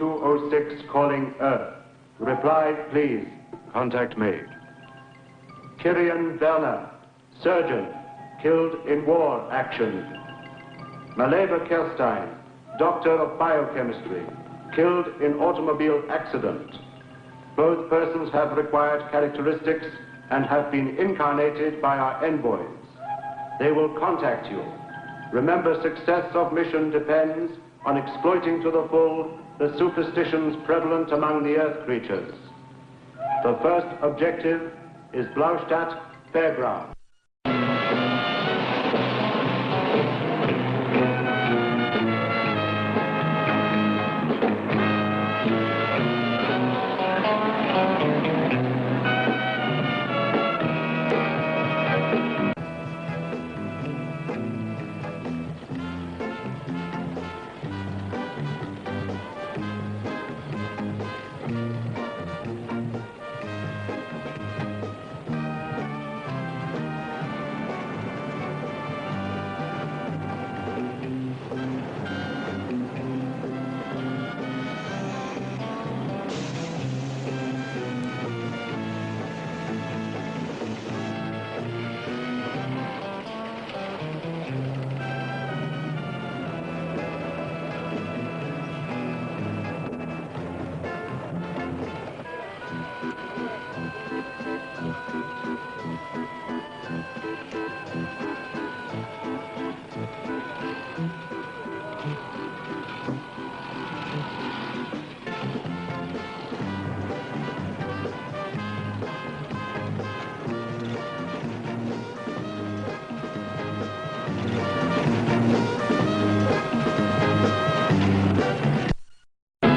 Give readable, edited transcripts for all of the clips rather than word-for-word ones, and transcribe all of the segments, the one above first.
𝙁𝙤𝙩𝙚 calling Earth. Reply, please. Contact made. Kirian Werner, surgeon, killed in war action. Maleva Kerstein, doctor of biochemistry, killed in automobile accident. Both persons have required characteristics and have been incarnated by our envoys. They will contact you. Remember, success of mission depends on exploiting to the full the superstitions prevalent among the Earth creatures. The first objective is Blaustadt Fairground.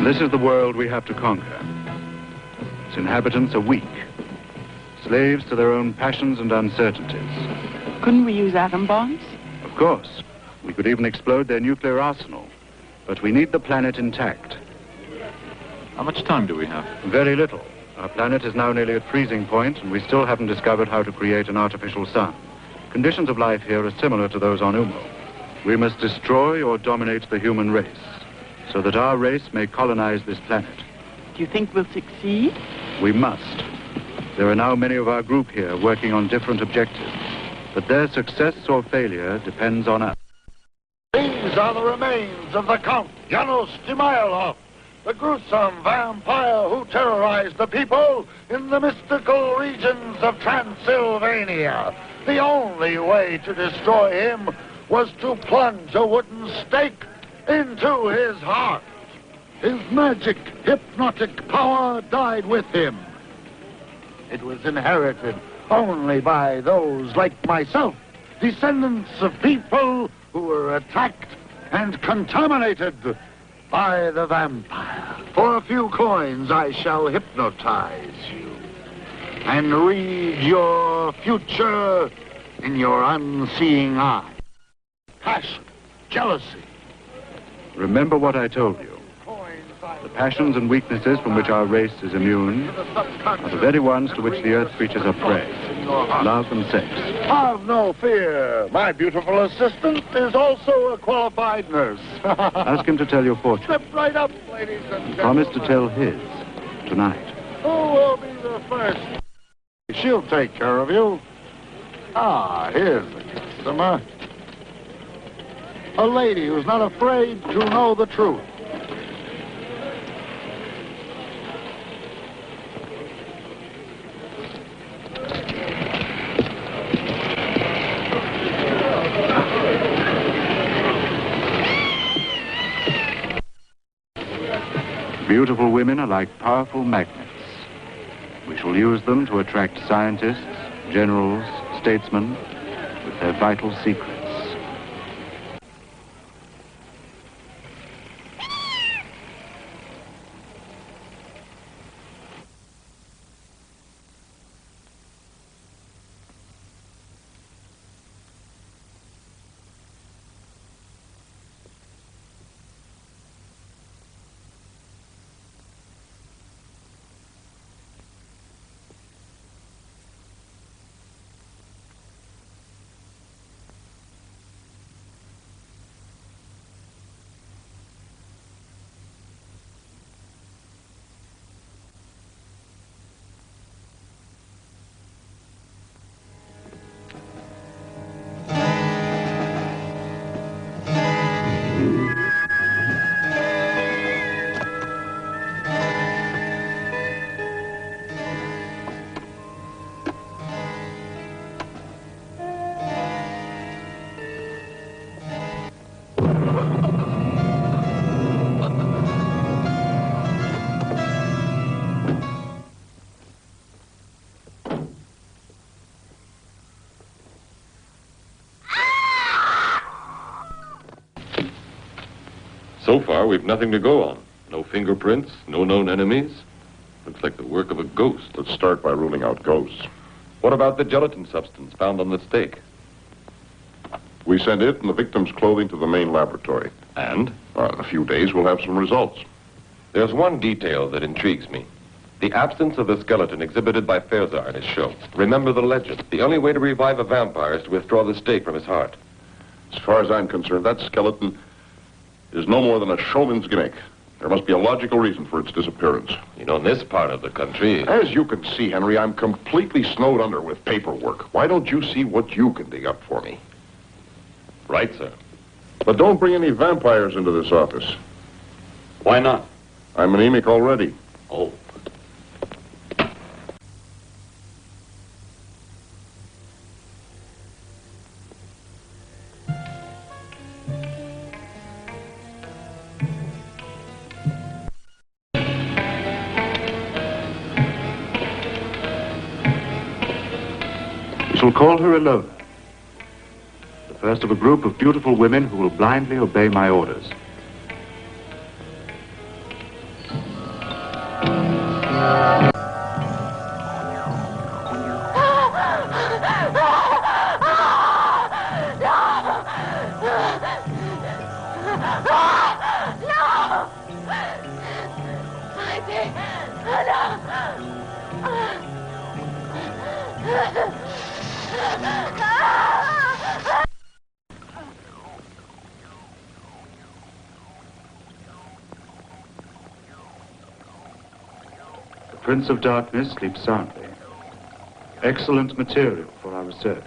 This is the world we have to conquer. Its inhabitants are weak, slaves to their own passions and uncertainties. Couldn't we use atom bombs? Of course. We could even explode their nuclear arsenal. But we need the planet intact. How much time do we have? Very little. Our planet is now nearly at freezing point, and we still haven't discovered how to create an artificial sun. Conditions of life here are similar to those on Umo. We must destroy or dominate the human race, so that our race may colonize this planet. Do you think we'll succeed? We must. There are now many of our group here working on different objectives, but their success or failure depends on us. These are the remains of the Count Janos Timailov, the gruesome vampire who terrorized the people in the mystical regions of Transylvania. The only way to destroy him was to plunge a wooden stake into his heart. His magic, hypnotic power died with him. It was inherited only by those like myself, descendants of people who were attacked and contaminated by the vampire. For a few coins, I shall hypnotize you and read your future in your unseeing eye. Passion, jealousy. Remember what I told you. The passions and weaknesses from which our race is immune are the very ones to which the Earth creatures are prey. Love and sex. Have no fear. My beautiful assistant is also a qualified nurse. Ask him to tell your fortune. Step right up, ladies and gentlemen. Promise to tell his tonight. Who will be the first? She'll take care of you. Ah, here's the customer. A lady who's not afraid to know the truth. Beautiful women are like powerful magnets. We shall use them to attract scientists, generals, statesmen with their vital secrets. So far, we've nothing to go on. No fingerprints, no known enemies. Looks like the work of a ghost. Let's start by ruling out ghosts. What about the gelatin substance found on the stake? We send it and the victim's clothing to the main laboratory. And? In a few days, we'll have some results. There's one detail that intrigues me. The absence of the skeleton exhibited by Ferzar in his show. Remember the legend. The only way to revive a vampire is to withdraw the stake from his heart. As far as I'm concerned, that skeleton is no more than a showman's gimmick. There must be a logical reason for its disappearance. You know, in this part of the country... As you can see, Henry, I'm completely snowed under with paperwork. Why don't you see what you can dig up for me? Right, sir. But don't bring any vampires into this office. Why not? I'm anemic already. Oh. We shall call her Ilona, the first of a group of beautiful women who will blindly obey my orders. The Prince of Darkness sleeps soundly. Excellent material for our research.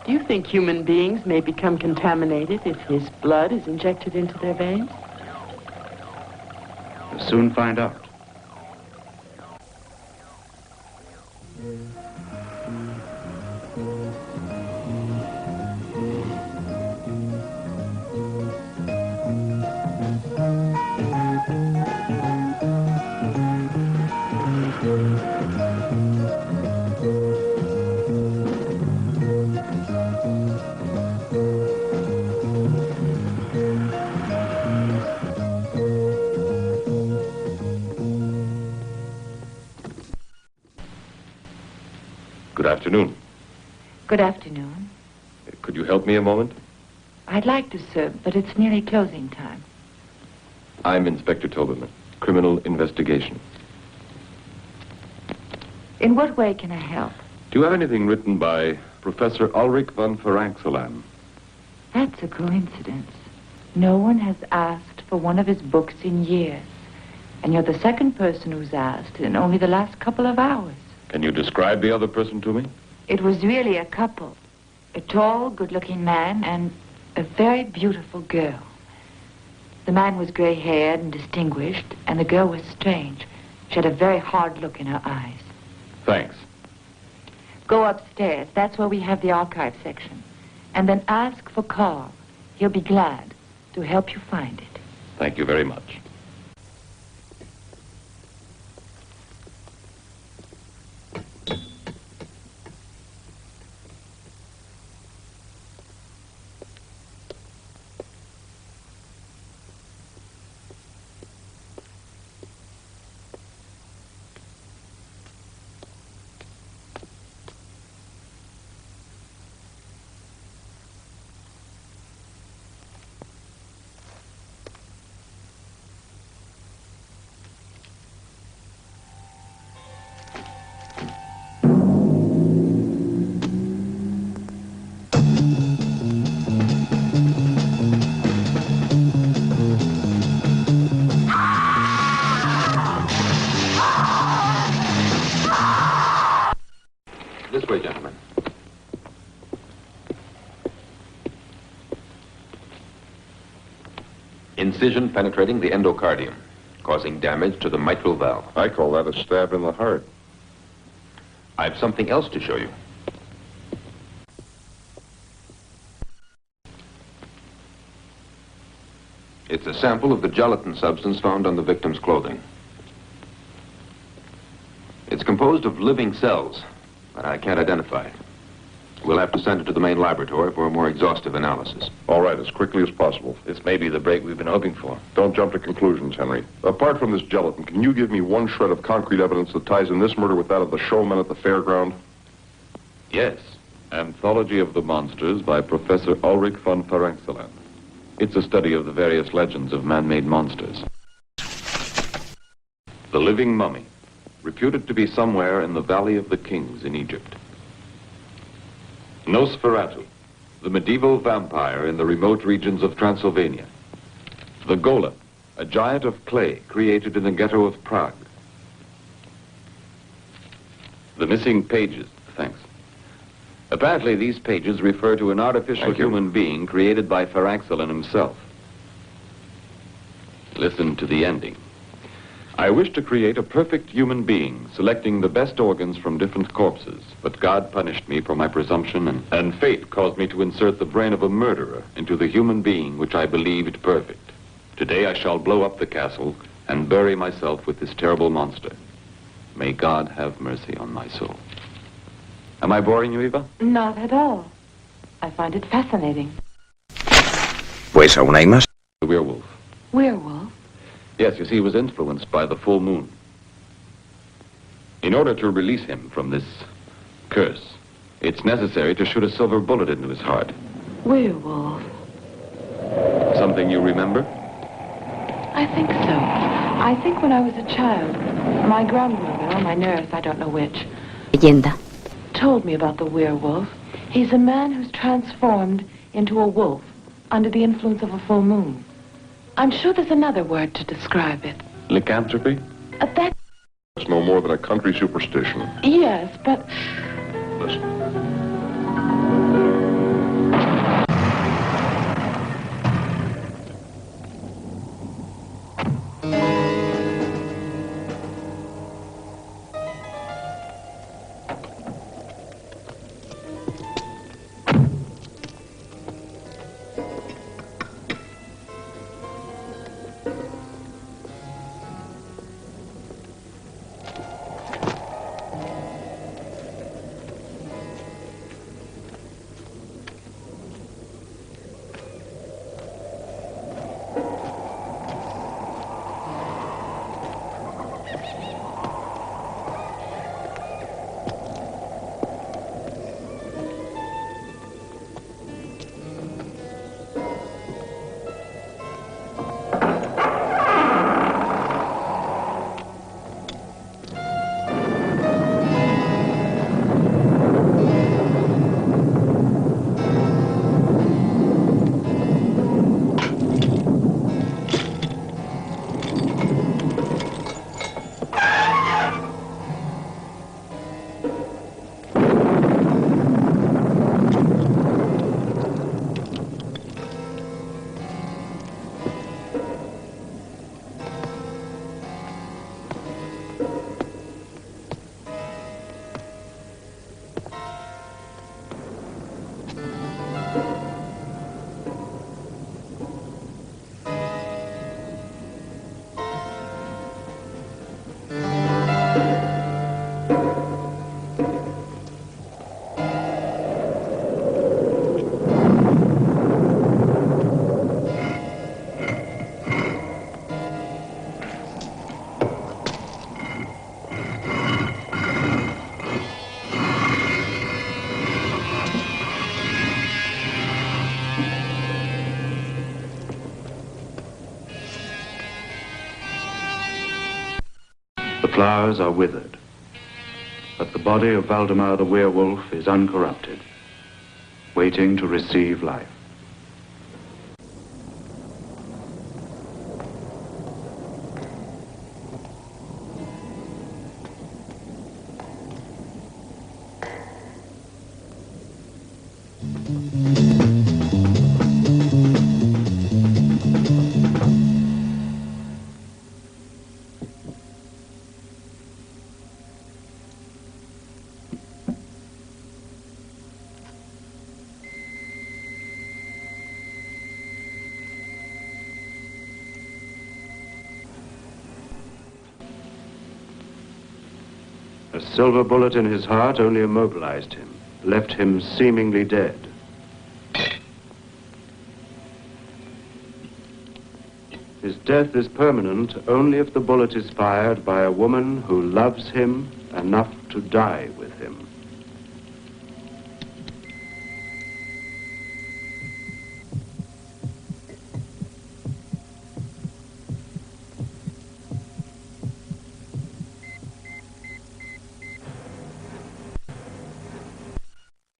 Do you think human beings may become contaminated if his blood is injected into their veins? We'll soon find out. Good afternoon. Good afternoon. Could you help me a moment? I'd like to, sir, but it's nearly closing time. I'm Inspector Toberman, Criminal Investigation. In what way can I help? Do you have anything written by Professor Ulrich von FRANKENSTEIn? That's a coincidence. No one has asked for one of his books in years. And you're the second person who's asked in only the last couple of hours. Can you describe the other person to me? It was really a couple. A tall, good-looking man and a very beautiful girl. The man was gray-haired and distinguished, and the girl was strange. She had a very hard look in her eyes. Thanks. Go upstairs. That's where we have the archive section. And then ask for Carl. He'll be glad to help you find it. Thank you very much. This way, gentlemen. Incision penetrating the endocardium, causing damage to the mitral valve. I call that a stab in the heart. I've something else to show you. It's a sample of the gelatin substance found on the victim's clothing. It's composed of living cells, but I can't identify it. We'll have to send it to the main laboratory for a more exhaustive analysis. All right, as quickly as possible. This may be the break we've been hoping for. Don't jump to conclusions, Henry. Apart from this gelatin, can you give me one shred of concrete evidence that ties in this murder with that of the showman at the fairground? Yes. Anthology of the Monsters by Professor Ulrich von Ferenczelan. It's a study of the various legends of man-made monsters. The living mummy, reputed to be somewhere in the Valley of the Kings in Egypt. Nosferatu, the medieval vampire in the remote regions of Transylvania. The golem, a giant of clay created in the ghetto of Prague. The missing pages, thanks. Apparently these pages refer to an artificial human being created by Ferenczelan himself. Listen to the ending. I wish to create a perfect human being, selecting the best organs from different corpses. But God punished me for my presumption, and fate caused me to insert the brain of a murderer into the human being which I believed perfect. Today I shall blow up the castle and bury myself with this terrible monster. May God have mercy on my soul. Am I boring you, Eva? Not at all. I find it fascinating. Pues aún hay más. The werewolf. Werewolf? Yes, you see, he was influenced by the full moon. In order to release him from this curse, it's necessary to shoot a silver bullet into his heart. Werewolf? Something you remember? I think so. I think when I was a child, my grandmother or my nurse, I don't know which, Leyenda. told me about the werewolf. He's a man who's transformed into a wolf under the influence of a full moon. I'm sure there's another word to describe it. Lycanthropy? That... It's no more than a country superstition. Yes, but... Listen. The flowers are withered, but the body of Valdemar the werewolf is uncorrupted, waiting to receive life. A silver bullet in his heart only immobilized him. left him seemingly dead. His death is permanent only if the bullet is fired by a woman who loves him enough to die with him.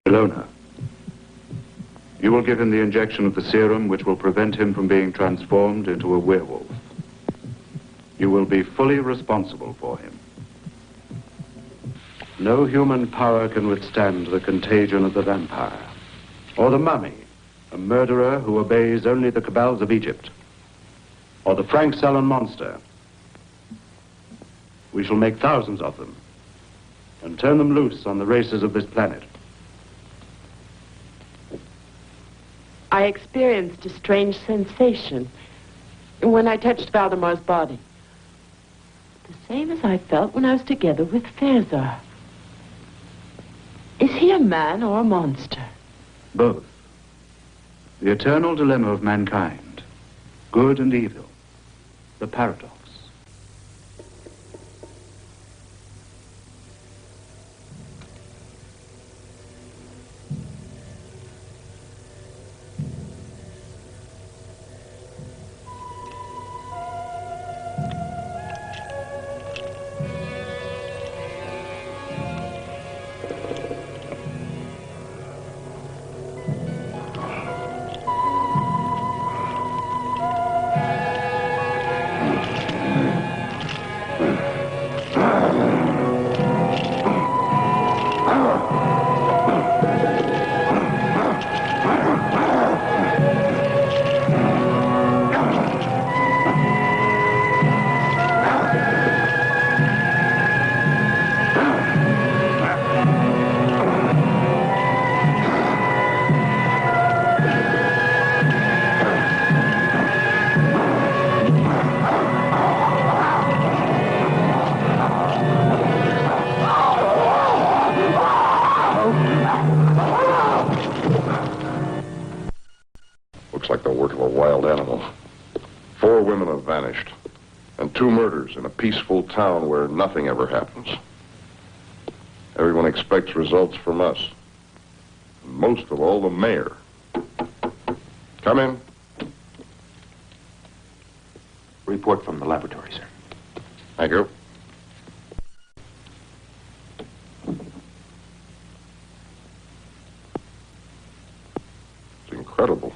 Ilona, you will give him the injection of the serum which will prevent him from being transformed into a werewolf. You will be fully responsible for him. No human power can withstand the contagion of the vampire, or the mummy, a murderer who obeys only the cabals of Egypt, or the Frank-Sullen monster. We shall make thousands of them and turn them loose on the races of this planet. I experienced a strange sensation when I touched Valdemar's body. The same as I felt when I was together with Farazar. Is he a man or a monster? Both. The eternal dilemma of mankind, good and evil, the paradox. Looks like the work of a wild animal. 4 women have vanished, and 2 murders in a peaceful town where nothing ever happens. Everyone expects results from us. And most of all, the mayor. Come in. Report from the laboratory, sir. Thank you. It's incredible.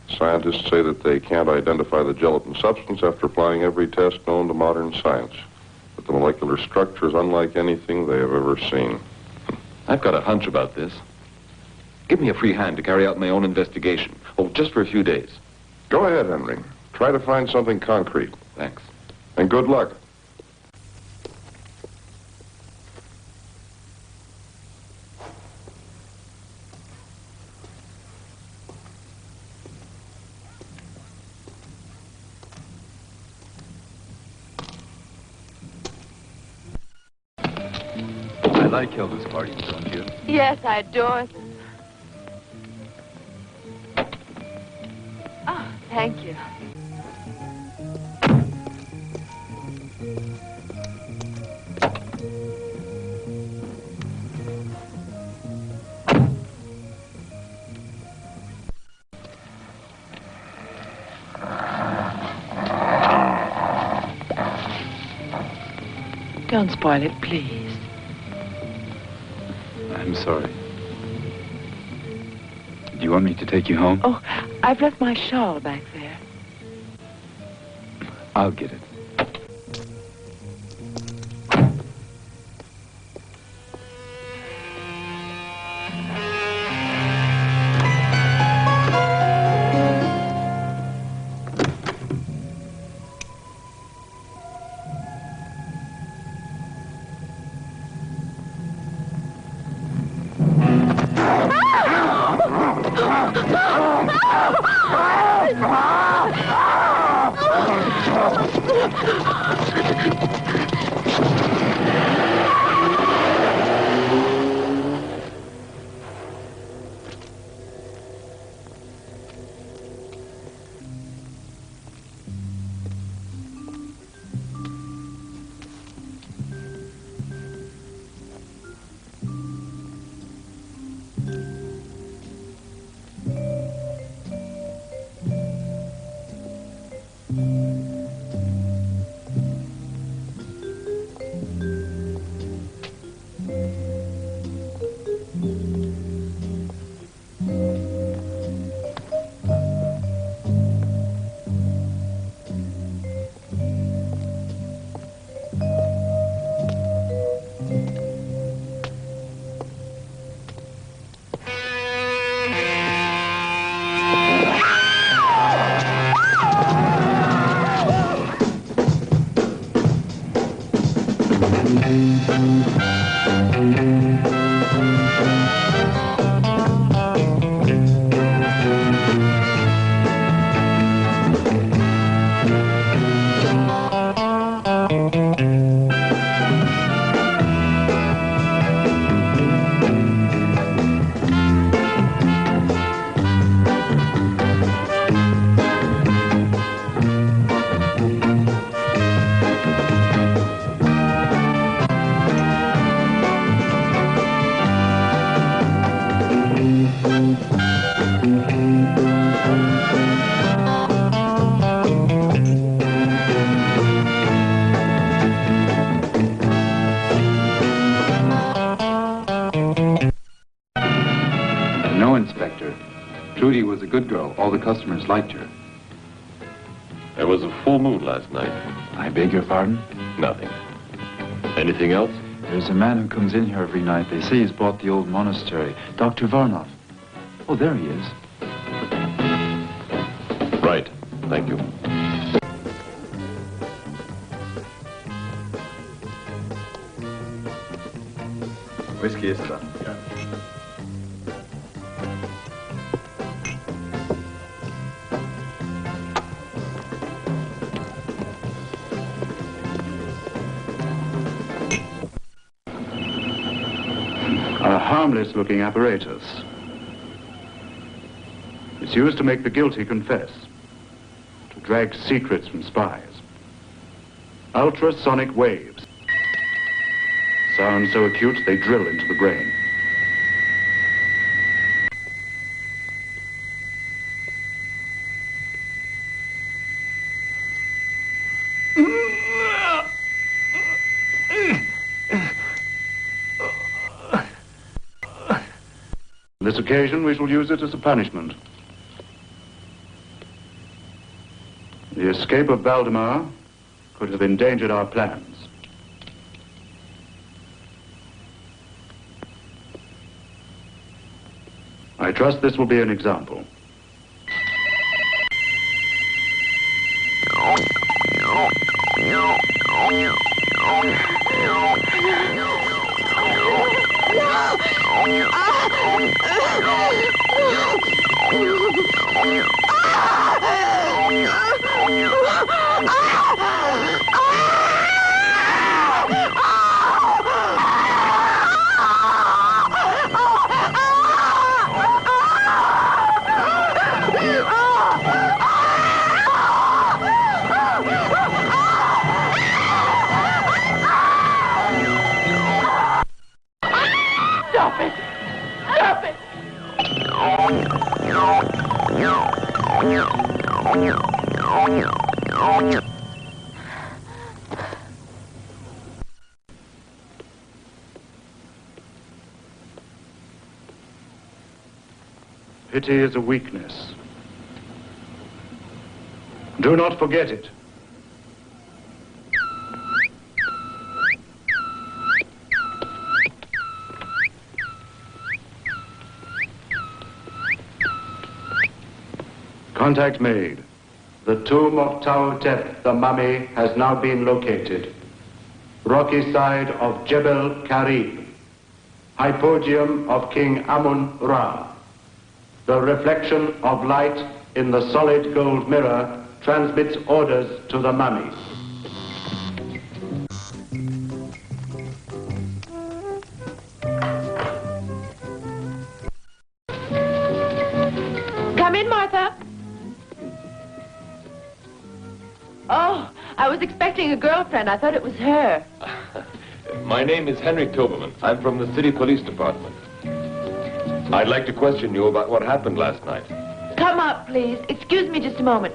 Scientists say that they can't identify the gelatin substance after applying every test known to modern science. But the molecular structure is unlike anything they have ever seen. I've got a hunch about this. Give me a free hand to carry out my own investigation. Oh, just for a few days. Go ahead, Henry. Try to find something concrete. Thanks. And good luck. I like Elvis parties, don't you? Yes, I adore them. Oh, thank you. Don't spoil it, please. I'm sorry. Do you want me to take you home? Oh, I've left my shawl back there. I'll get it. No, Inspector. Trudy was a good girl. All the customers liked her. There was a full moon last night. I beg your pardon? Nothing. Anything else? There's a man who comes in here every night. They say he's bought the old monastery. Dr. Varnov. Oh, there he is. Right. Thank you. Whiskey is done. Yeah. A harmless-looking apparatus. It's used to make the guilty confess, to drag secrets from spies. Ultrasonic waves. Sound so acute they drill into the brain. On this occasion, we shall use it as a punishment. The escape of Valdemar could have endangered our plans. I trust this will be an example. Pity is a weakness. Do not forget it. Contact made. The tomb of 𝙁𝙤𝙯, the mummy, has now been located. Rocky side of Jebel Karib. Hypogeum of King Amun-Ra. The reflection of light in the solid gold mirror transmits orders to the mummy. Come in, Martha. Oh, I was expecting a girlfriend. I thought it was her. My name is Henry Toberman. I'm from the city police department. I'd like to question you about what happened last night. Come up, please. Excuse me just a moment.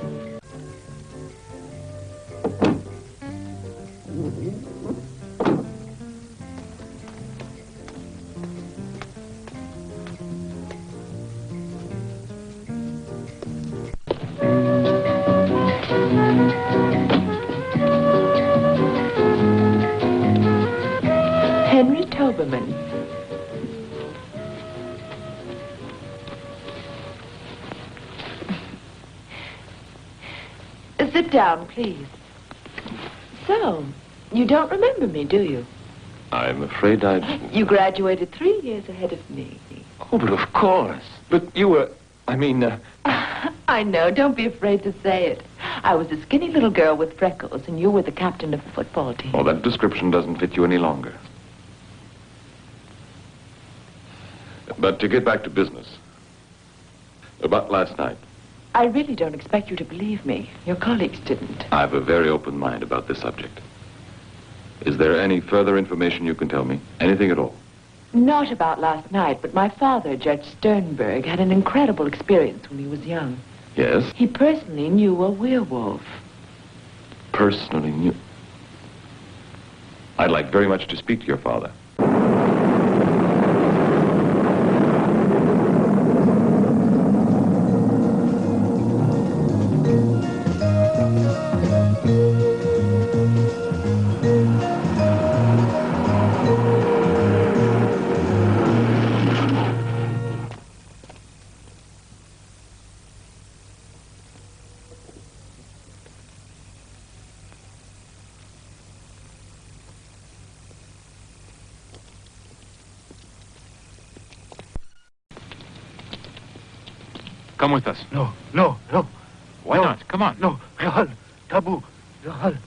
Henry Toberman. Sit down, please. So, you don't remember me, do you? I'm afraid I... You graduated 3 years ahead of me. Oh, but of course. But you were... I mean, I know. Don't be afraid to say it. I was a skinny little girl with freckles, and you were the captain of the football team. Oh, that description doesn't fit you any longer. But to get back to business. About last night. I really don't expect you to believe me. Your colleagues didn't. I have a very open mind about this subject. Is there any further information you can tell me? Anything at all? Not about last night, but my father, Judge Sternberg, had an incredible experience when he was young. Yes? He personally knew a werewolf. Personally knew... I'd like very much to speak to your father. come with us. No, no, no. Why not? Come on. No, Rahal, taboo. Rahal.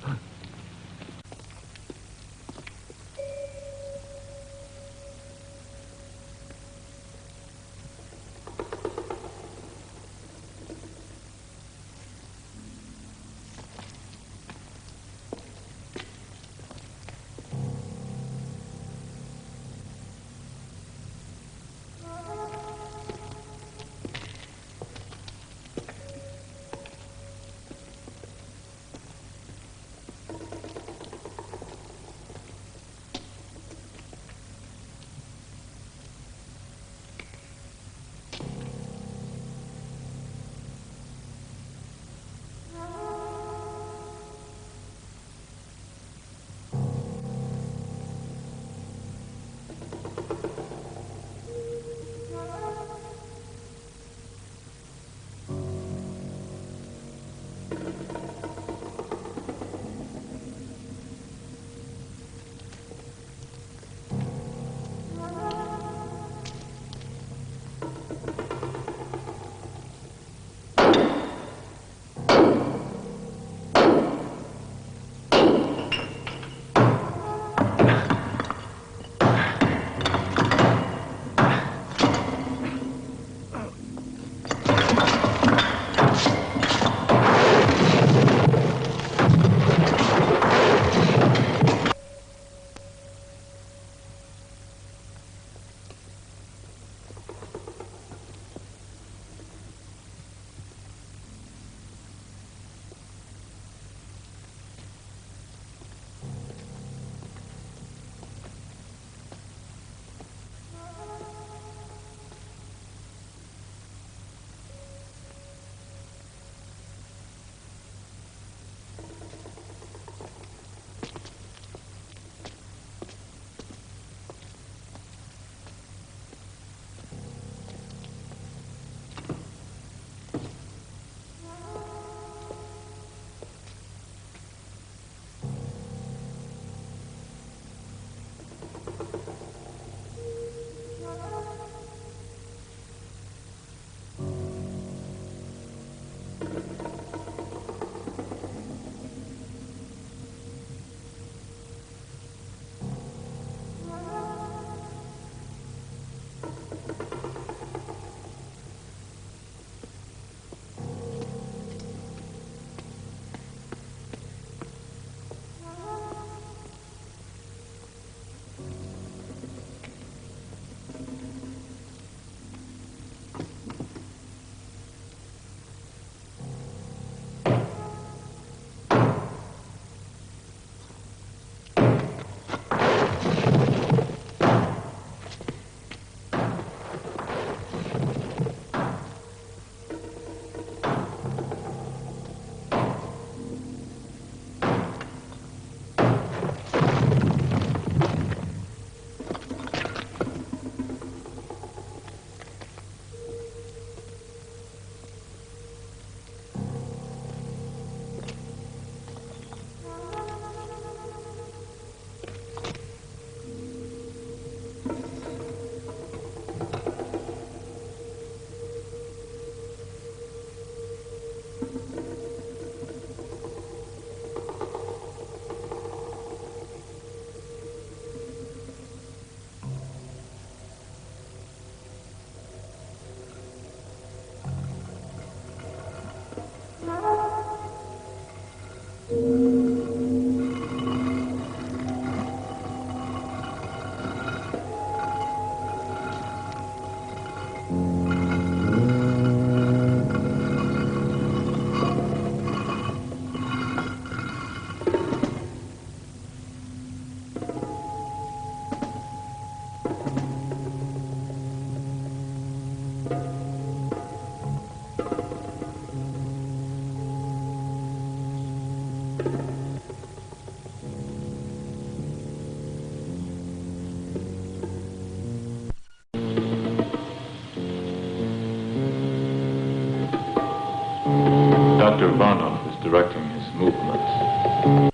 Dr. Varnov is directing his movements.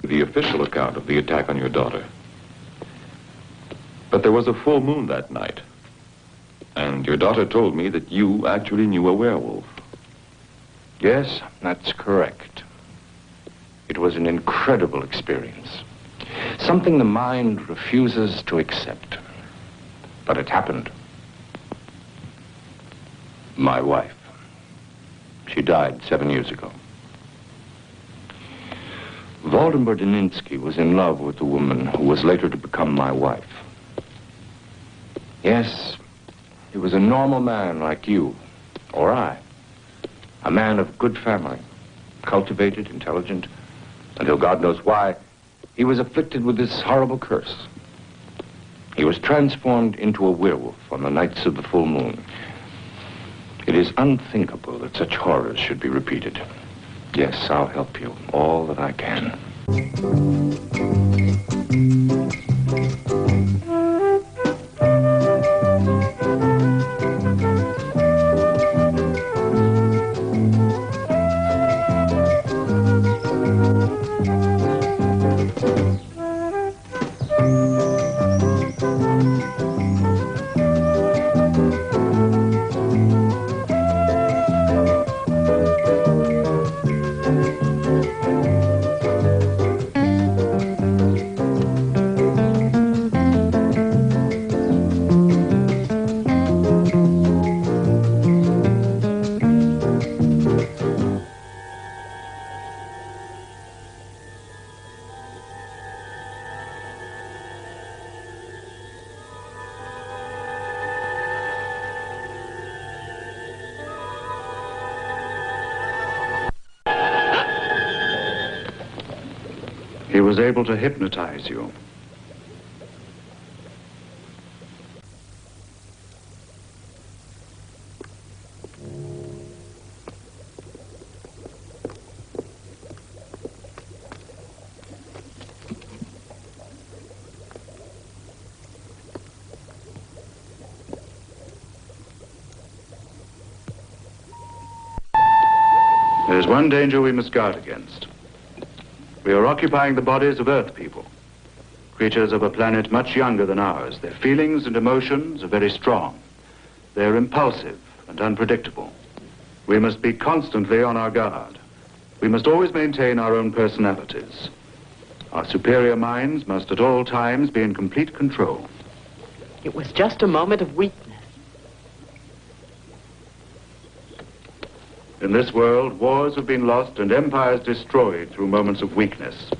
The official account of the attack on your daughter. But there was a full moon that night. And your daughter told me that you actually knew a werewolf. Yes, that's correct. It was an incredible experience. Something the mind refuses to accept. But it happened. My wife. She died 7 years ago. Waldemar Daninsky was in love with the woman who was later to become my wife. Yes, he was a normal man like you, or I. A man of good family, cultivated, intelligent, until God knows why, he was afflicted with this horrible curse. He was transformed into a werewolf on the nights of the full moon. It is unthinkable that such horrors should be repeated. Yes, I'll help you all that I can. He was able to hypnotize you. There's one danger we must guard against. We are occupying the bodies of Earth people, creatures of a planet much younger than ours. Their feelings and emotions are very strong. They're impulsive and unpredictable. We must be constantly on our guard. We must always maintain our own personalities. Our superior minds must at all times be in complete control. It was just a moment of weakness. In this world, wars have been lost and empires destroyed through moments of weakness.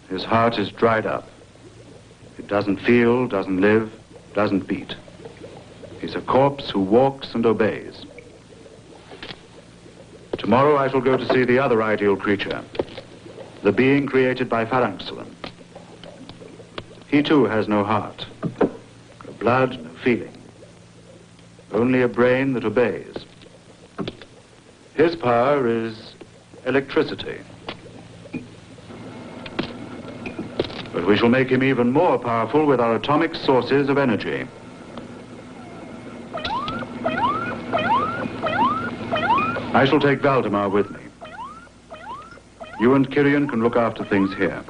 His heart is dried up. It doesn't feel, doesn't live, doesn't beat. He's a corpse who walks and obeys. Tomorrow I shall go to see the other ideal creature, the being created by FRANKENSTEIN. He too has no heart, blood, no feeling. Only a brain that obeys. His power is electricity. But we shall make him even more powerful with our atomic sources of energy. I shall take Valdemar with me. You and Kyrian can look after things here.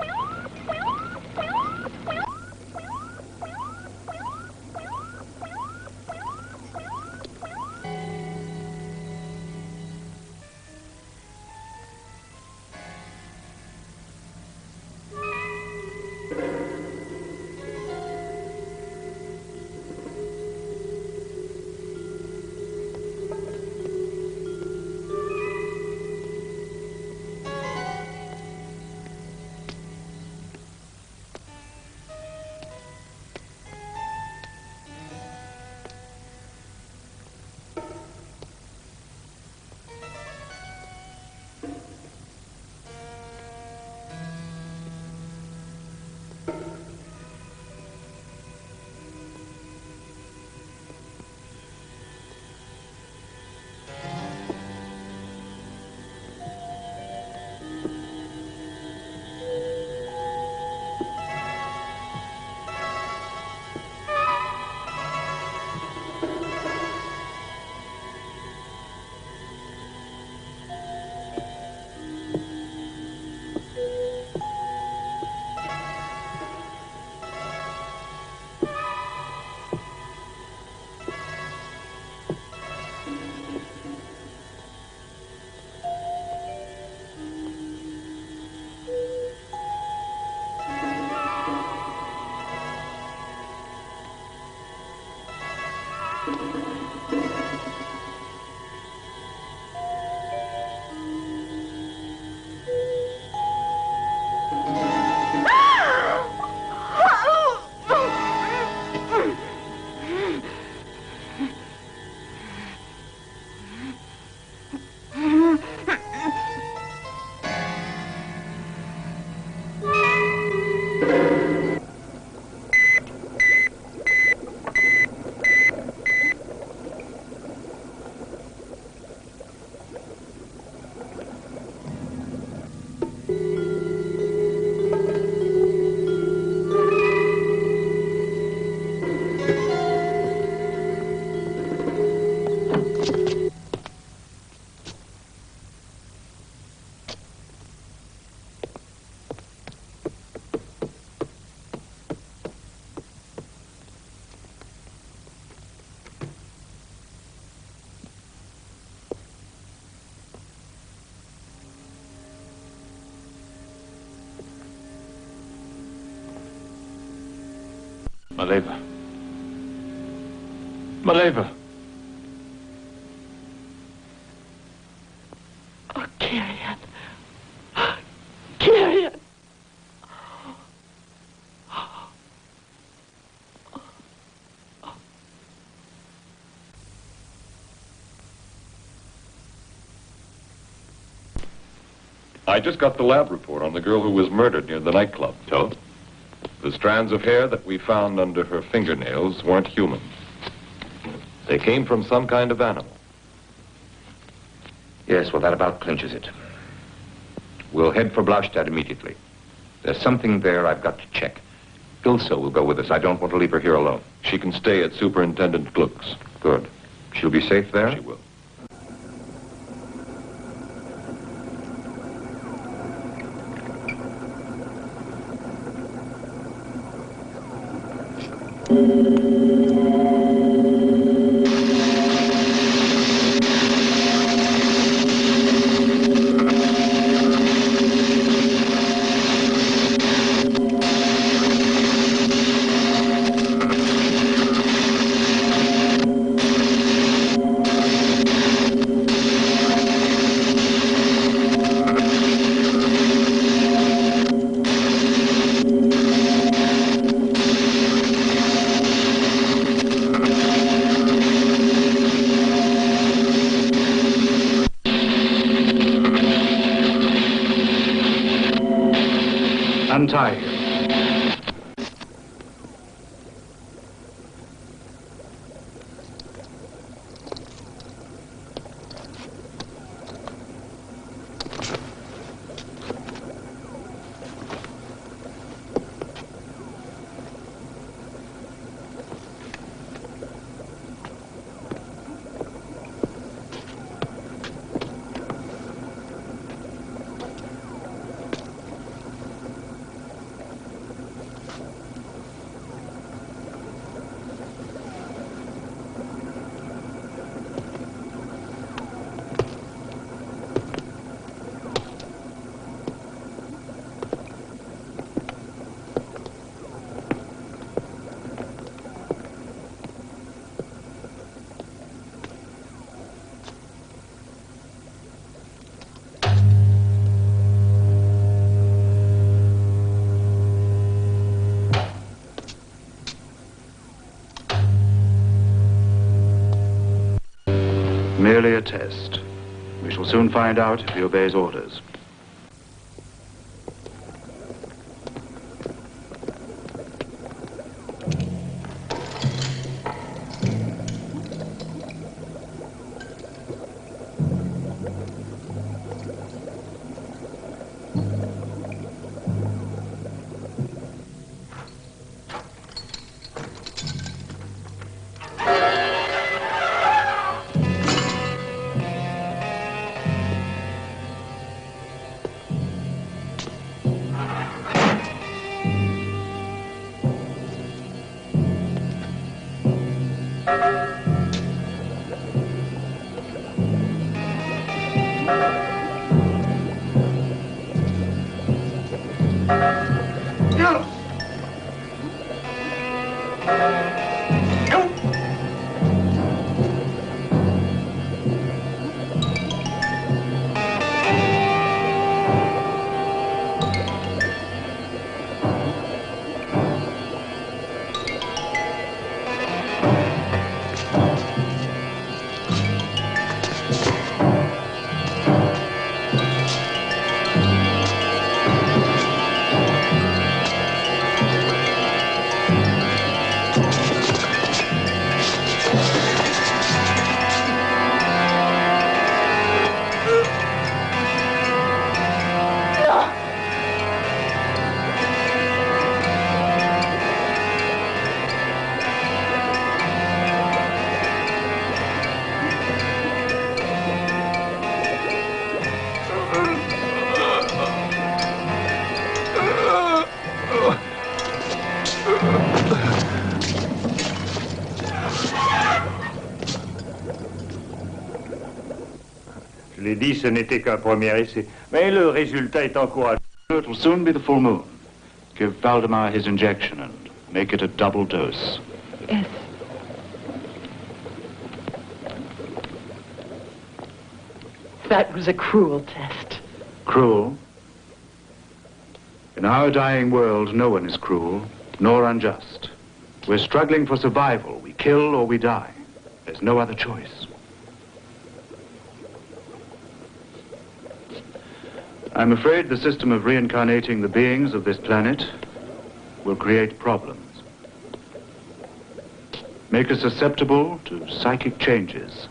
Maleva. Maleva. Oh, Kyrian. Kyrian. I just got the lab report on the girl who was murdered near the nightclub. So? The strands of hair that we found under her fingernails weren't human. They came from some kind of animal. Yes, well, that about clinches it. We'll head for 𝙁𝙤𝙩 immediately. There's something there I've got to check. Ilse will go with us. I don't want to leave her here alone. She can stay at Superintendent Gluck's. Good. She'll be safe there? She will. Untie him. merely a test. We shall soon find out if he obeys orders. Je l'ai dit, ce n'était qu'un premier essai. Mais le résultat est encourageant. It will soon be the full moon. Give Valdemar his injection and make it a double dose. Yes. That was a cruel test. Cruel? In our dying world, no one is cruel, nor unjust. We're struggling for survival. We kill or we die. There's no other choice. I'm afraid the system of reincarnating the beings of this planet will create problems. Make us susceptible to psychic changes.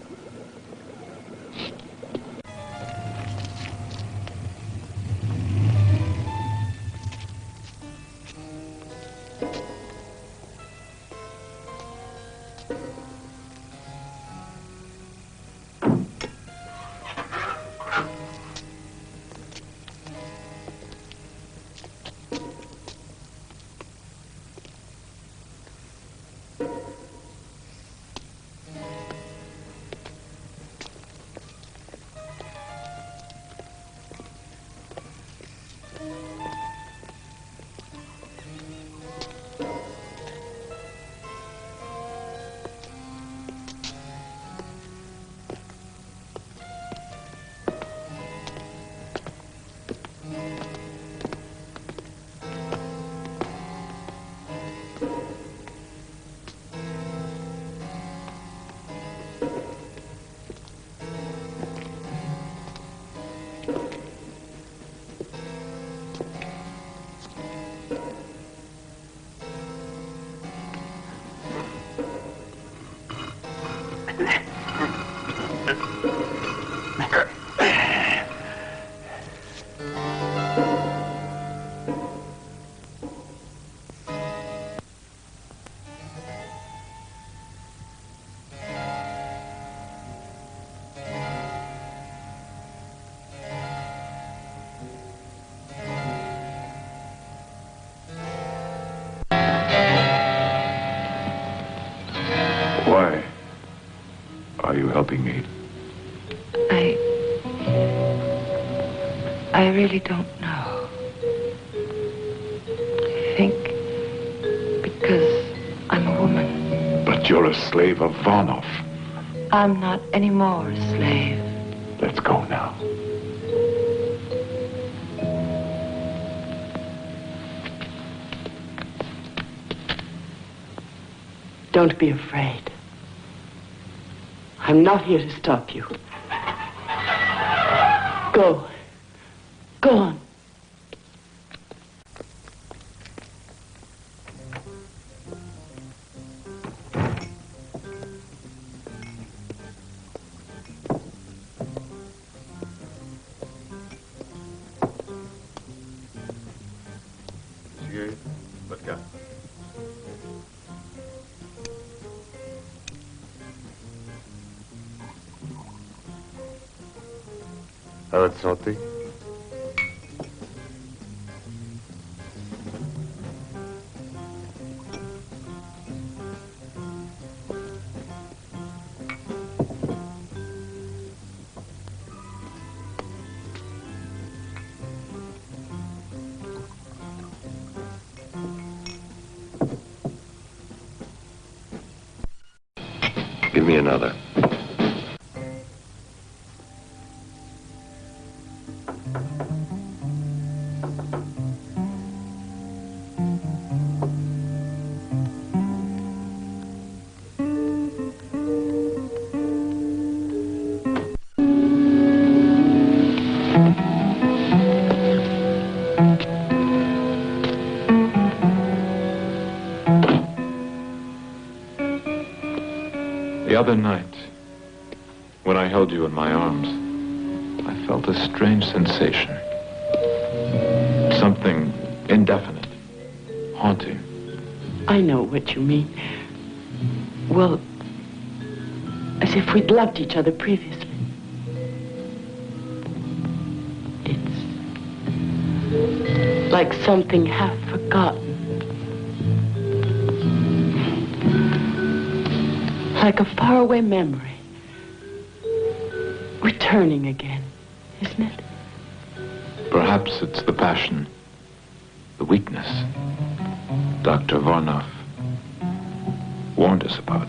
Why are you helping me? I really don't know. I think because I'm a woman. But you're a slave of Varnov. I'm not anymore a slave. Let's go now. Don't be afraid. I'm not here to stop you. Go. Go on. À votre santé. Give me another. The other night, when I held you in my arms, I felt a strange sensation. Something indefinite, haunting. I know what you mean. Well, as if we'd loved each other previously. It's like something half forgotten. Like a faraway memory. Returning again, isn't it? Perhaps it's the passion, the weakness Dr. Varnoff warned us about.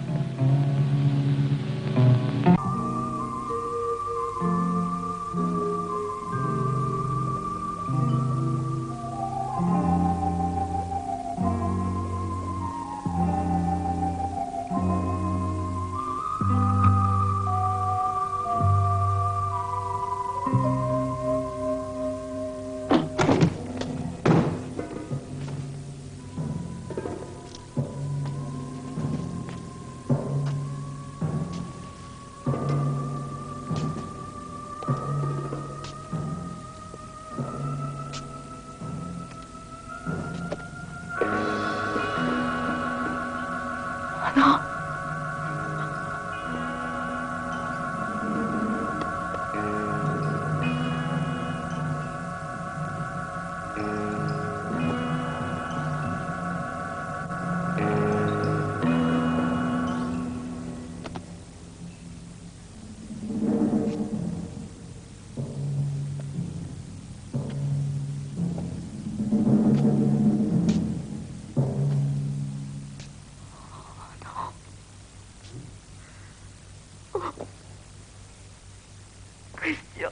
Christian.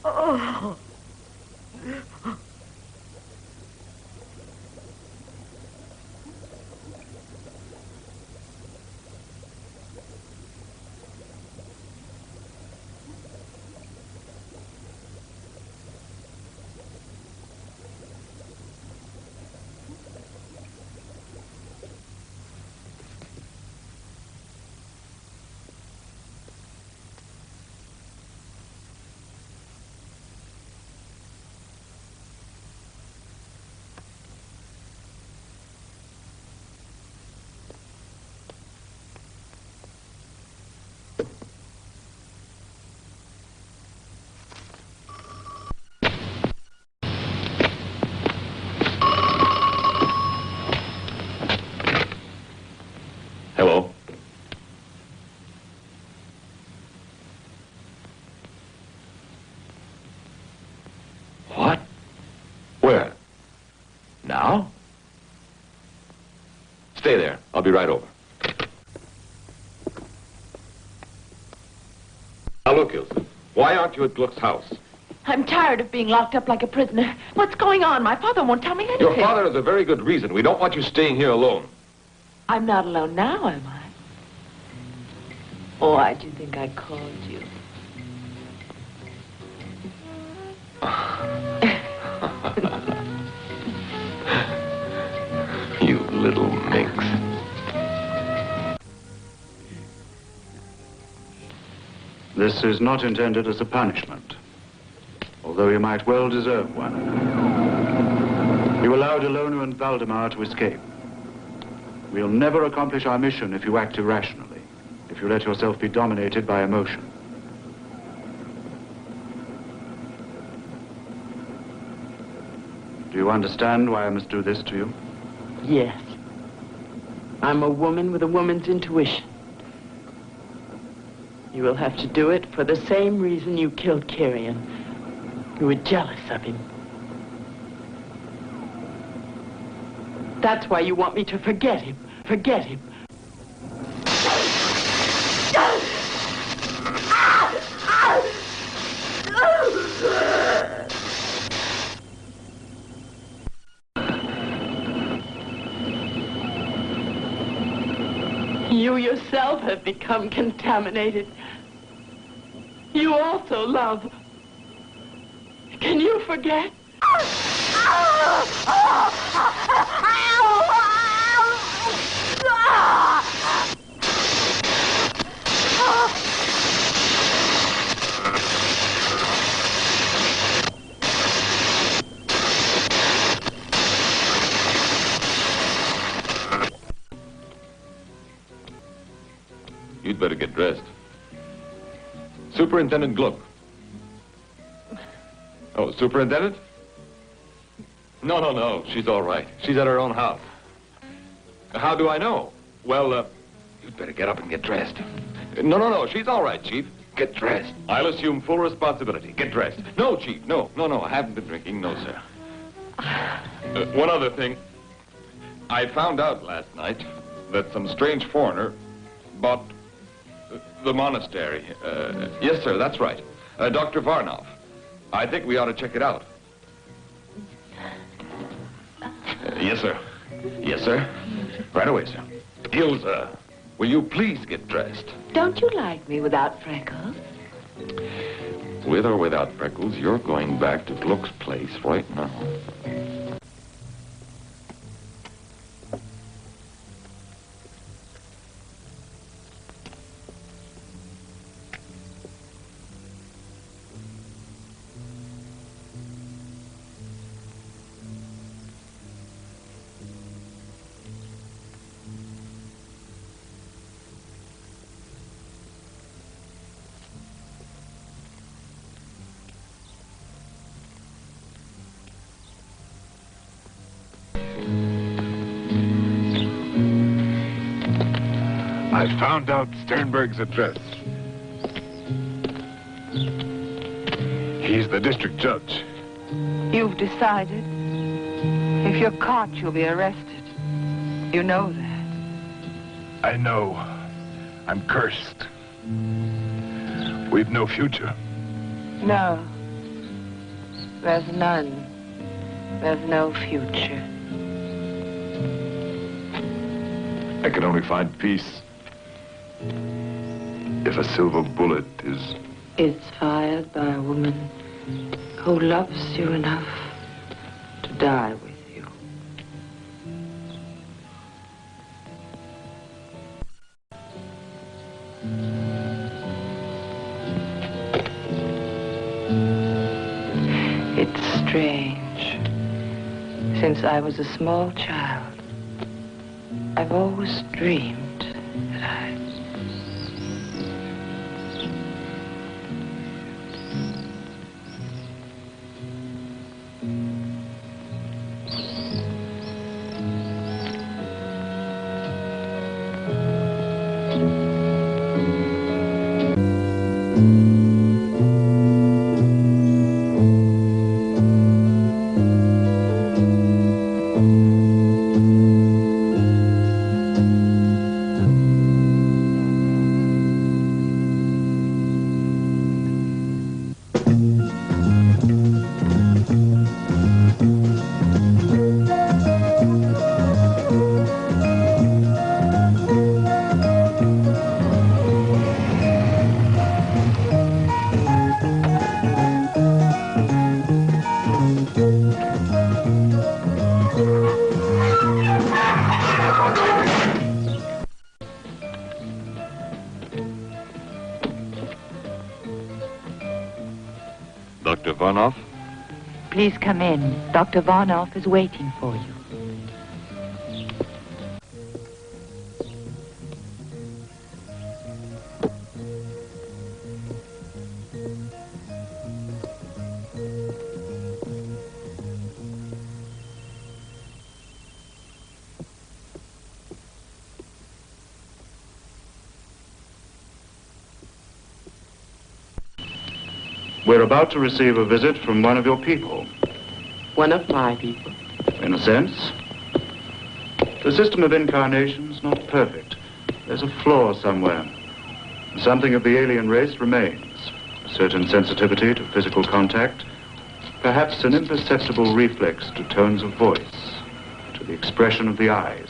Oh. Hello? What? Where? Now? Stay there. I'll be right over. Now look, Ilse. Why aren't you at Gluck's house? I'm tired of being locked up like a prisoner. What's going on? My father won't tell me anything. Your father has a very good reason. We don't want you staying here alone. I'm not alone now, am I? Why do you think I called you? You little minx. This is not intended as a punishment, although you might well deserve one. You allowed Ilona and Valdemar to escape. We'll never accomplish our mission if you act irrationally, if you let yourself be dominated by emotion. Do you understand why I must do this to you? Yes. I'm a woman with a woman's intuition. You will have to do it for the same reason you killed Kyrian. You were jealous of him. That's why you want me to forget him. Forget him. You yourself have become contaminated. You also love. Can you forget? You'd better get dressed. Superintendent Gluck. Oh, Superintendent? No. She's all right. She's at her own house. How do I know? Well, you'd better get up and get dressed. No. She's all right, Chief. Get dressed. I'll assume full responsibility. Get dressed. No, Chief. No. I haven't been drinking. No, sir. One other thing. I found out last night that some strange foreigner bought the monastery. Yes, sir, that's right. Dr. Varnov. I think we ought to check it out. Yes, sir. Yes, sir. Right away, sir. Ilsa, will you please get dressed? Don't you like me without freckles? With or without freckles, you're going back to Gluck's place right now. I found out Sternberg's address. He's the district judge. You've decided? If you're caught, you'll be arrested. You know that. I know. I'm cursed. We've no future. No. There's none. There's no future. I can only find peace if a silver bullet is... It's fired by a woman who loves you enough to die with you. It's strange. Since I was a small child, I've always dreamed that I... Dr. Varnoff? Please come in. Dr. Varnoff is waiting for you. We're about to receive a visit from one of your people. One of my people. In a sense. The system of incarnation's not perfect. There's a flaw somewhere. Something of the alien race remains. A certain sensitivity to physical contact. Perhaps an imperceptible reflex to tones of voice. To the expression of the eyes.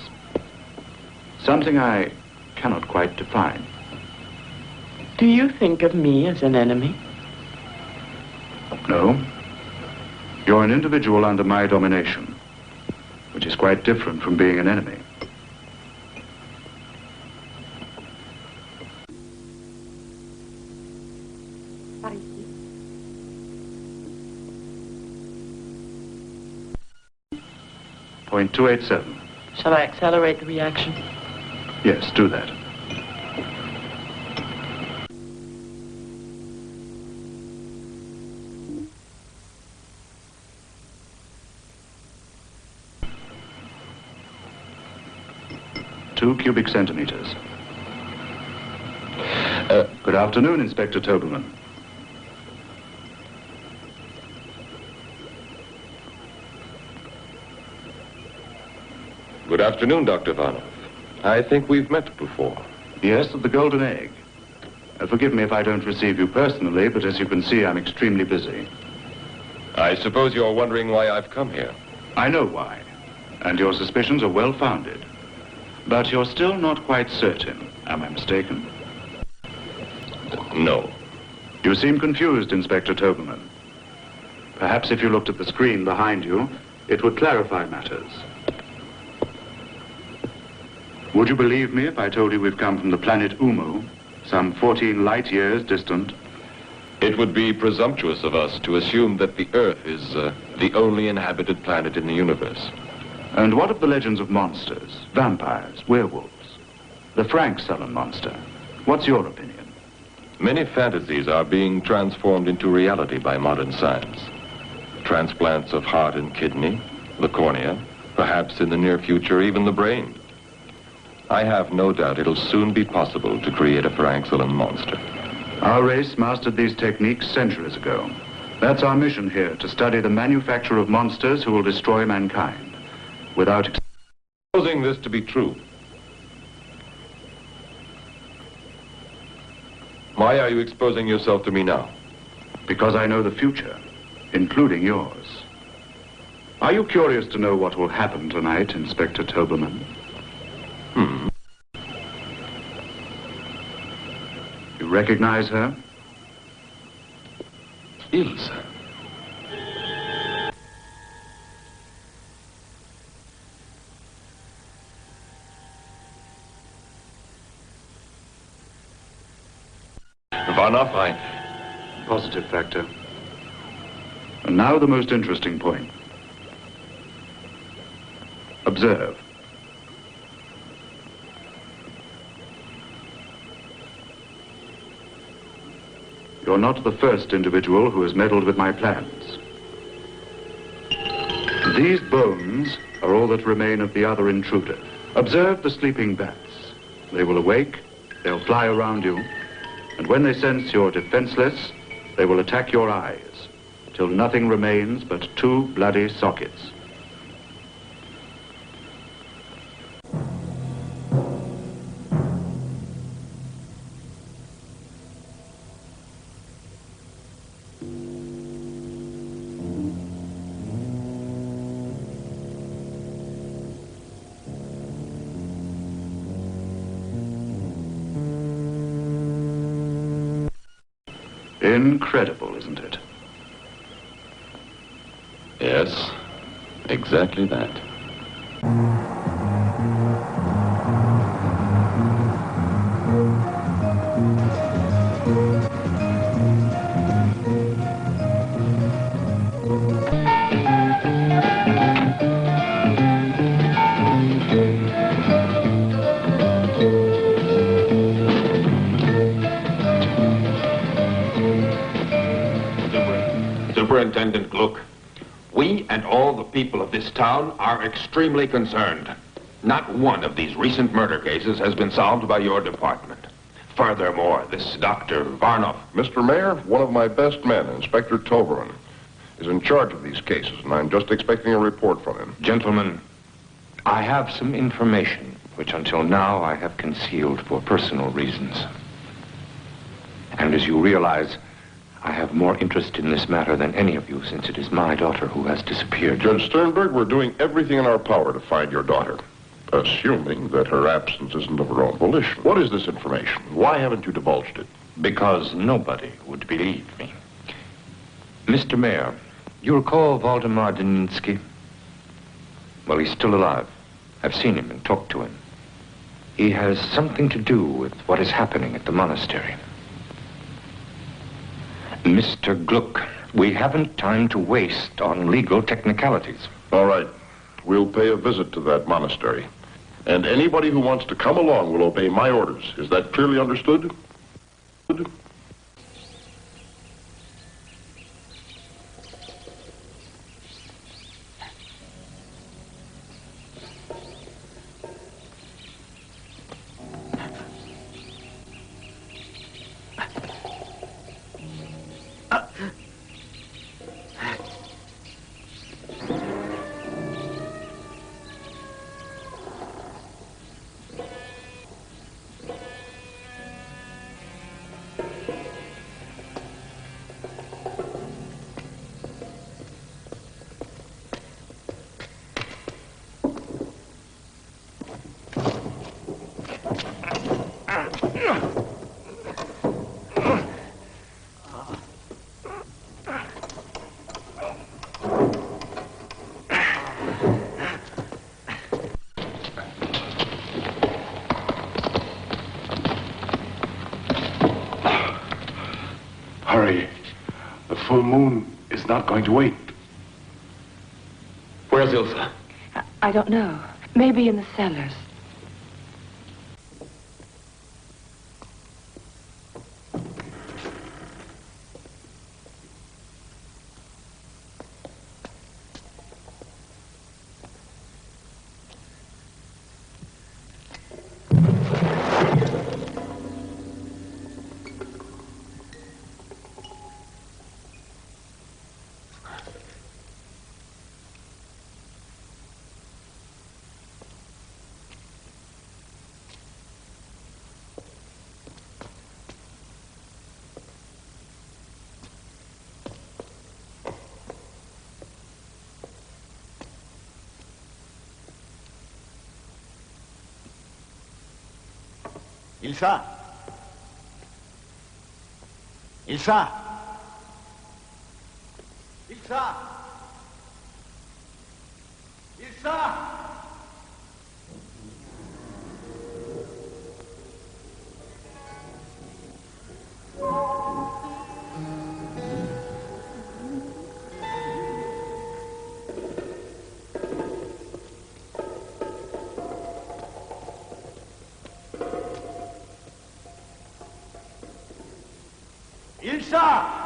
Something I cannot quite define. Do you think of me as an enemy? No. You're an individual under my domination, which is quite different from being an enemy. Point 287. Shall I accelerate the reaction? Yes, do that. Two cubic centimeters. Good afternoon, Inspector Tobelman. Good afternoon, Dr. Varnoff. I think we've met before. Yes, at the Golden Egg. Forgive me if I don't receive you personally, but as you can see, I'm extremely busy. I suppose you're wondering why I've come here. I know why, and your suspicions are well-founded. But you're still not quite certain. Am I mistaken? No. You seem confused, Inspector Tobelman. Perhaps if you looked at the screen behind you, it would clarify matters. Would you believe me if I told you we've come from the planet Umu, some 14 light years distant? It would be presumptuous of us to assume that the Earth is the only inhabited planet in the universe. And what of the legends of monsters, vampires, werewolves? The Frankenstein monster. What's your opinion? Many fantasies are being transformed into reality by modern science. Transplants of heart and kidney, the cornea, perhaps in the near future even the brain. I have no doubt it'll soon be possible to create a Frankenstein monster. Our race mastered these techniques centuries ago. That's our mission here, to study the manufacture of monsters who will destroy mankind. Without supposing this to be true, why are you exposing yourself to me now? Because I know the future, including yours. Are you curious to know what will happen tonight, Inspector Tobelman? You recognize her? Ilse. Varnoff, Positive factor. And now the most interesting point. Observe. You're not the first individual who has meddled with my plans. These bones are all that remain of the other intruder. Observe the sleeping bats. They will awake, they'll fly around you, and when they sense you're defenseless, they will attack your eyes, till nothing remains but two bloody sockets. Incredible, isn't it? Yes, exactly that. Superintendent Gluck, we and all the people of this town are extremely concerned. Not one of these recent murder cases has been solved by your department. Furthermore, this Dr. Varnoff... Mr. Mayor, one of my best men, Inspector Toberin, is in charge of these cases, and I'm just expecting a report from him. Gentlemen, I have some information which until now I have concealed for personal reasons. And as you realize, I have more interest in this matter than any of you, since it is my daughter who has disappeared. Judge Sternberg, we're doing everything in our power to find your daughter, assuming that her absence isn't of her own volition. What is this information? Why haven't you divulged it? Because nobody would believe me. Mr. Mayor, you recall 𝙁𝙤𝙯 Daninsky? Well, he's still alive. I've seen him and talked to him. He has something to do with what is happening at the monastery. Mr. Gluck, we haven't time to waste on legal technicalities. All right. We'll pay a visit to that monastery. And anybody who wants to come along will obey my orders. Is that clearly understood? Hurry. The full moon is not going to wait. Where's Ilsa? I don't know. Maybe in the cellars. Ilsa! Ilsa! Ilsa! Ilsa! Ilsa!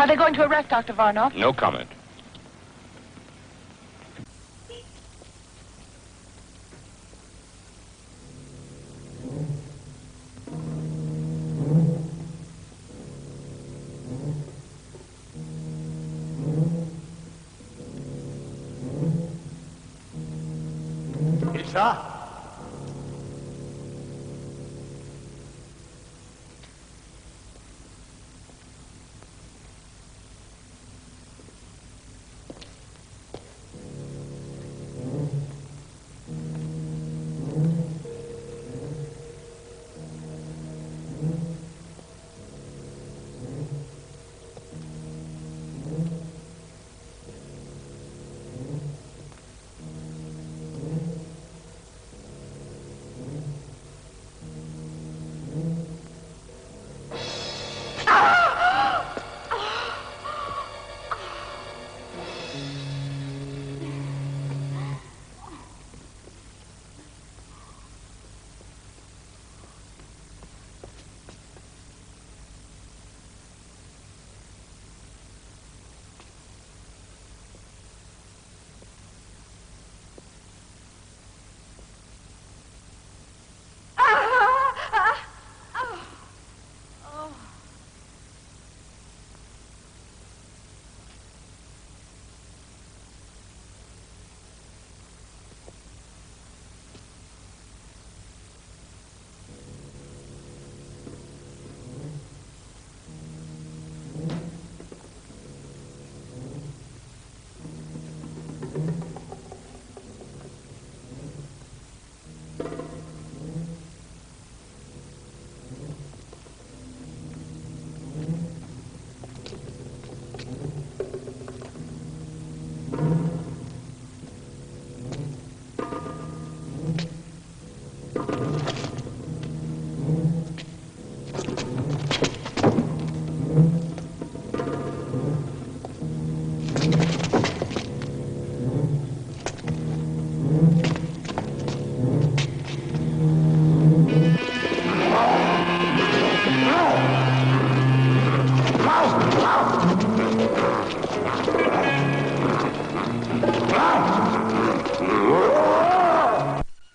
Are they going to arrest Dr. Varnoff? No comment. Ilsa?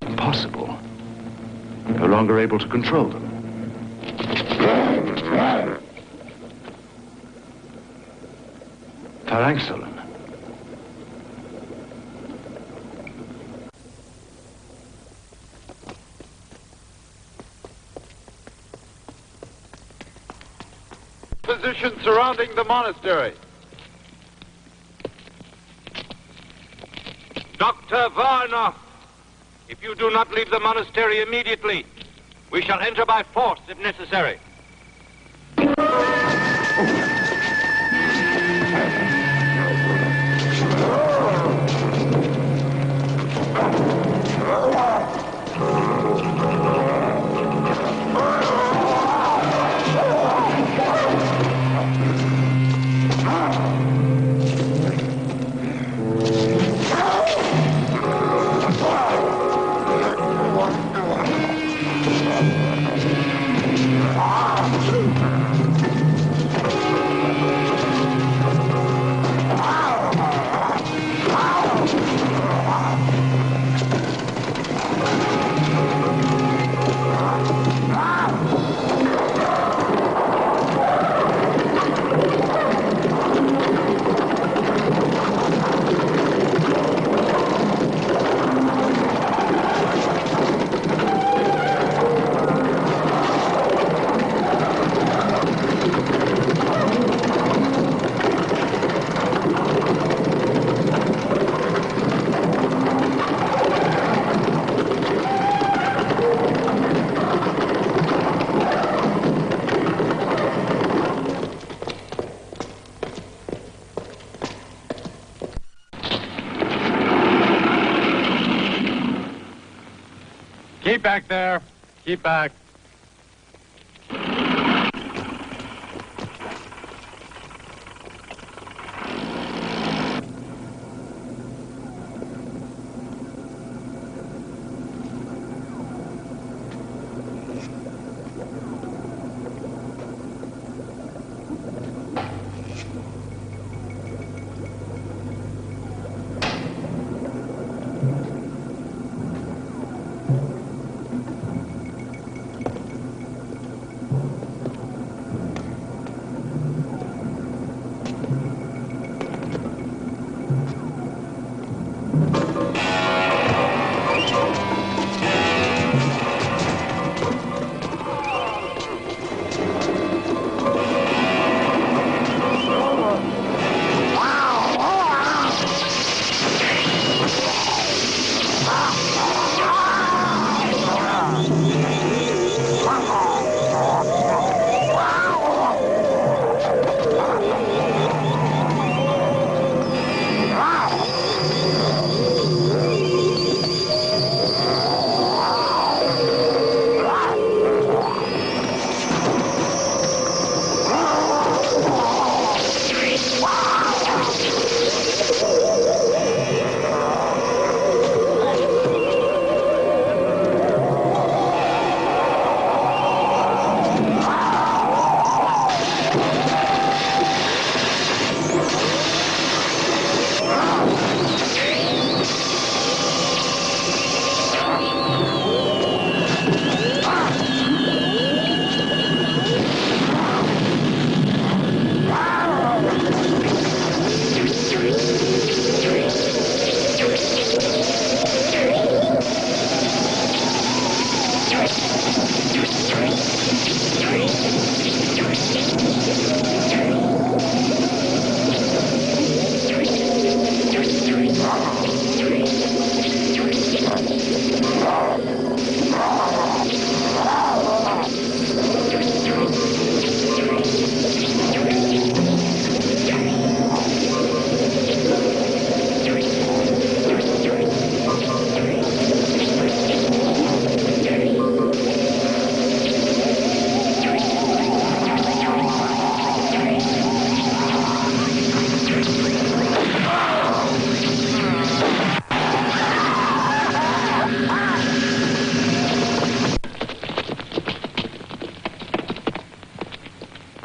Impossible. No longer able to control them. 𝙪𝙤𝙩𝙚. conditions surrounding the monastery. Dr. Varnoff, if you do not leave the monastery immediately, we shall enter by force if necessary. Keep back there. Keep back.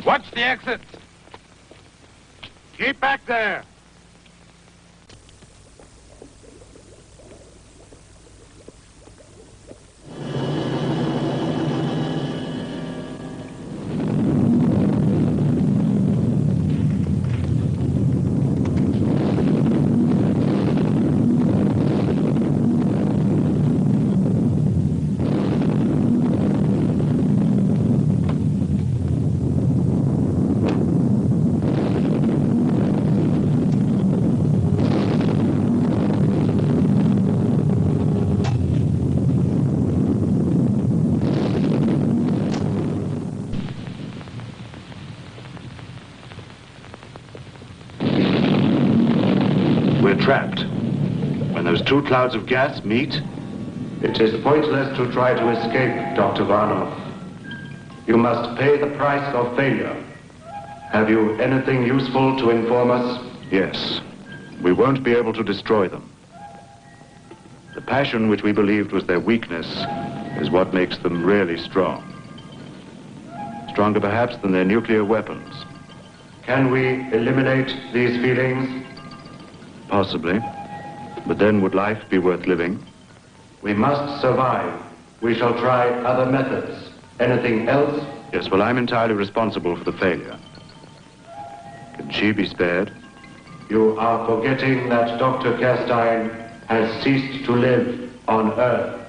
Watch the exit. Keep back there. We're trapped. When those two clouds of gas meet... It is pointless to try to escape, Dr. Varnov. You must pay the price of failure. Have you anything useful to inform us? Yes. We won't be able to destroy them. The passion which we believed was their weakness is what makes them really strong. Stronger perhaps than their nuclear weapons. Can we eliminate these feelings? Possibly. But then would life be worth living? We must survive. We shall try other methods. Anything else? Yes, well, I'm entirely responsible for the failure. Can she be spared? You are forgetting that Dr. Kerstein has ceased to live on Earth.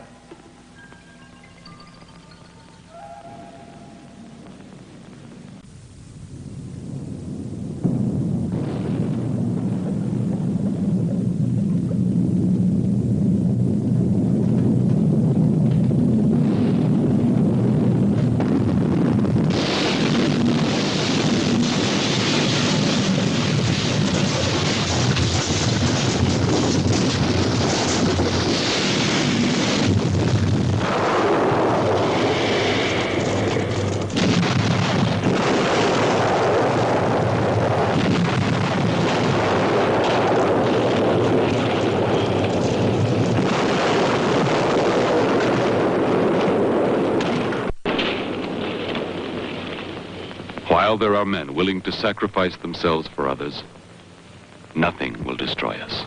While there are men willing to sacrifice themselves for others, nothing will destroy us.